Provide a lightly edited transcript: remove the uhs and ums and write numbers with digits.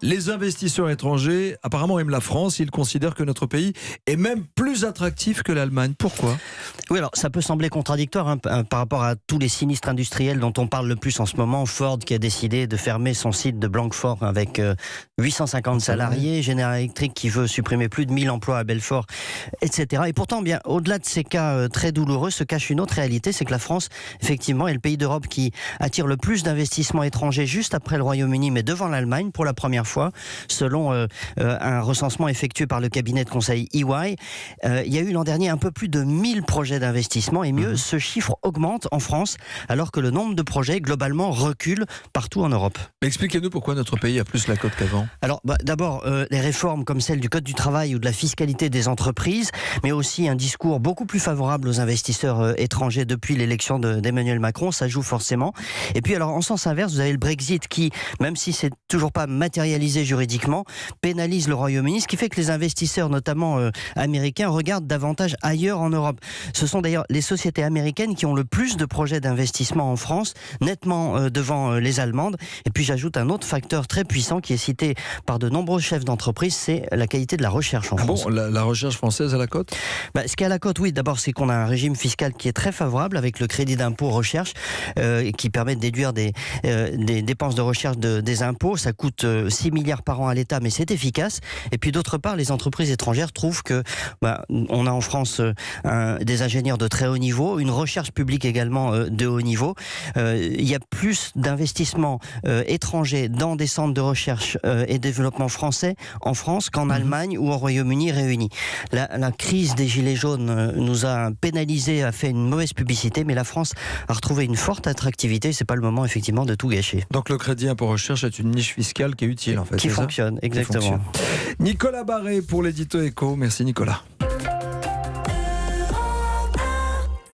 Les investisseurs étrangers apparemment aiment la France. Ils considèrent que notre pays est même plus attractif que l'Allemagne. Pourquoi ? Oui, alors ça peut sembler contradictoire par rapport à tous les sinistres industriels dont on parle le plus en ce moment. Ford qui a décidé de fermer son site de Blanquefort avec 850 salariés, General Electric qui veut supprimer plus de 1000 emplois à Belfort, etc. Et pourtant, bien au-delà de ces cas très douloureux, se cache une autre réalité, c'est que la France, effectivement, est le pays d'Europe qui attire le plus d'investissements étrangers juste après le Royaume-Uni, mais devant l'Allemagne pour la première fois, selon un recensement effectué par le cabinet de conseil EY. Il y a eu l'an dernier un peu plus de 1000 projets d'investissement et mieux, ce chiffre augmente en France alors que le nombre de projets globalement recule partout en Europe. Mais expliquez-nous pourquoi notre pays a plus la cote qu'avant. Alors d'abord, les réformes comme celle du Code du travail ou de la fiscalité des entreprises, mais aussi un discours beaucoup plus favorable aux investisseurs étrangers depuis l'élection d'Emmanuel Macron, ça joue forcément. Et puis alors en sens inverse, vous avez le Brexit qui, même si c'est toujours pas matérialisé juridiquement, pénalise le Royaume-Uni, ce qui fait que les investisseurs, notamment américains, regardent davantage ailleurs en Europe. Ce sont d'ailleurs les sociétés américaines qui ont le plus de projets d'investissement en France, nettement devant les allemandes. Et puis j'ajoute un autre facteur très puissant qui est cité par de nombreux chefs d'entreprise, c'est la qualité de la recherche en France. Bon, la recherche française à la cote ? Ce qui est à la cote, oui, d'abord c'est qu'on a un régime fiscal qui est très favorable avec le crédit d'impôt recherche qui permet de déduire des dépenses de recherche des impôts. Ça coûte 6 milliards par an à l'État, mais c'est efficace. Et puis d'autre part, les entreprises étrangères trouvent que on a en France des ingénieurs de très haut niveau, une recherche publique également de haut niveau. Il y a plus d'investissements étrangers dans des centres de recherche et développement français en France qu'en Allemagne ou au Royaume-Uni réunis. La crise des Gilets jaunes nous a pénalisé, a fait une mauvaise publicité, mais la France a retrouvé une forte attractivité. C'est pas le moment effectivement de tout gâcher. Donc le crédit impôt recherche est une niche fiscale qui est utile en fait. Qui fonctionne, exactement. Nicolas Barré pour l'édito Écho. Merci Nicolas.